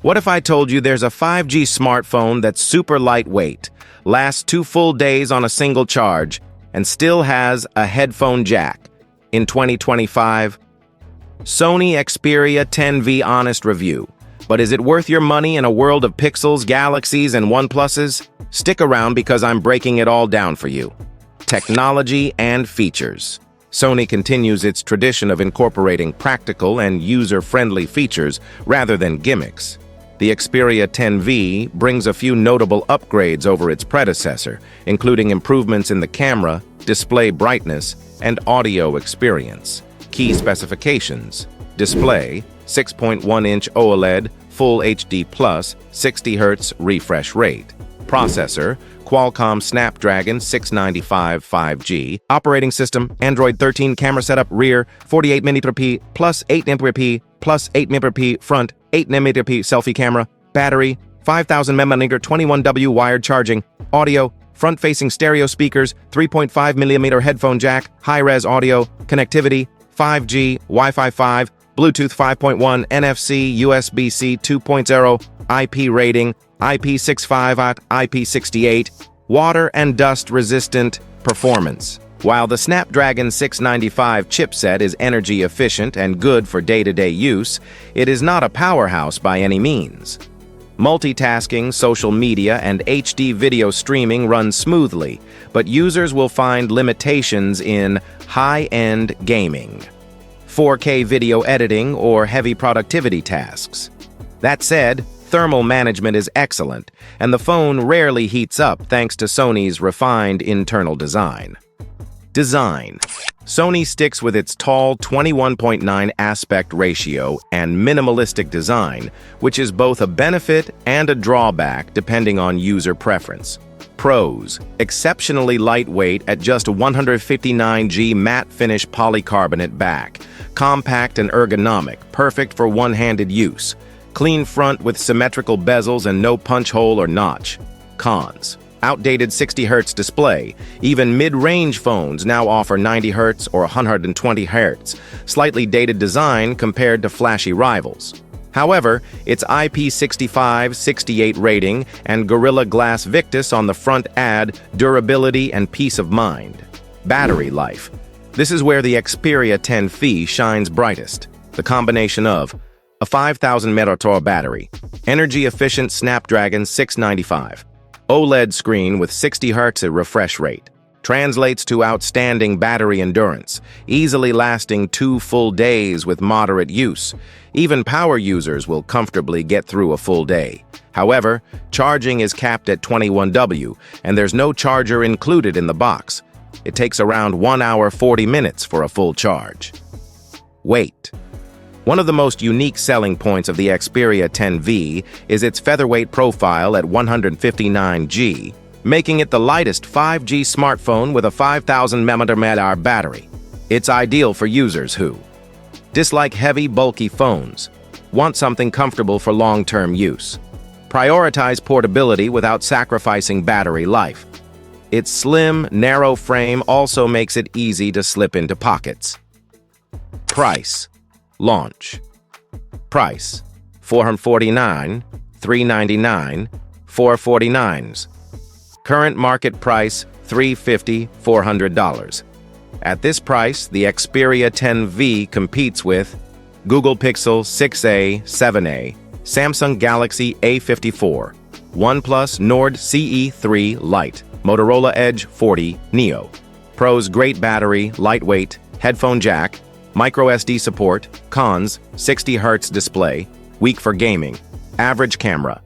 What if I told you there's a 5G smartphone that's super lightweight, lasts 2 full days on a single charge, and still has a headphone jack? In 2025, Sony Xperia 10V honest review. But is it worth your money in a world of Pixels, Galaxies, and OnePluses? Stick around because I'm breaking it all down for you. Technology and features. Sony continues its tradition of incorporating practical and user-friendly features rather than gimmicks. The Xperia 10V brings a few notable upgrades over its predecessor, including improvements in the camera, display brightness, and audio experience. Key specifications: display, 6.1-inch OLED, Full HD+, 60 Hz refresh rate. Processor, Qualcomm Snapdragon 695 5G. Operating system, Android 13. Camera setup, rear, 48mm plus 8mm plus 8mm front, 8mm selfie camera. Battery, 5000 mAh 21W wired charging. Audio, front-facing stereo speakers, 3.5mm headphone jack, high-res audio. Connectivity, 5G, Wi-Fi 5, Bluetooth 5.1, NFC, USB-C 2.0, IP rating, IP65 at IP68, water and dust-resistant performance. While the Snapdragon 695 chipset is energy efficient and good for day-to-day use, it is not a powerhouse by any means. Multitasking, social media, and HD video streaming run smoothly, but users will find limitations in high-end gaming, 4K video editing, or heavy productivity tasks. That said, thermal management is excellent, and the phone rarely heats up thanks to Sony's refined internal design. Design. Sony sticks with its tall 21.9 aspect ratio and minimalistic design, which is both a benefit and a drawback depending on user preference. Pros: exceptionally lightweight at just 159G matte finish polycarbonate back, compact and ergonomic, perfect for one-handed use. Clean front with symmetrical bezels and no punch hole or notch. Cons: outdated 60 Hz display. Even mid-range phones now offer 90 Hz or 120 Hz. Slightly dated design compared to flashy rivals. However, its IP65/68 rating and Gorilla Glass Victus on the front add durability and peace of mind. Battery life. This is where the Xperia 10V shines brightest. The combination of a 5000 mAh battery, energy-efficient Snapdragon 695, OLED screen with 60 Hz refresh rate, translates to outstanding battery endurance, easily lasting 2 full days with moderate use. Even power users will comfortably get through a full day. However, charging is capped at 21W, and there's no charger included in the box. It takes around 1 hour 40 minutes for a full charge. Weight. One of the most unique selling points of the Xperia 10V is its featherweight profile at 159G, making it the lightest 5G smartphone with a 5000 mAh battery. It's ideal for users who dislike heavy, bulky phones, want something comfortable for long-term use, prioritize portability without sacrificing battery life. Its slim, narrow frame also makes it easy to slip into pockets. Price. Launch. Price: $449, $399, $449s. Current market price: $350, $400. At this price, the Xperia 10V competes with Google Pixel 6a, 7a, Samsung Galaxy A54, OnePlus Nord CE 3 Lite, Motorola Edge 40 Neo. Pros: great battery, lightweight, headphone jack, micro SD support. Cons: 60 Hz display, weak for gaming, average camera,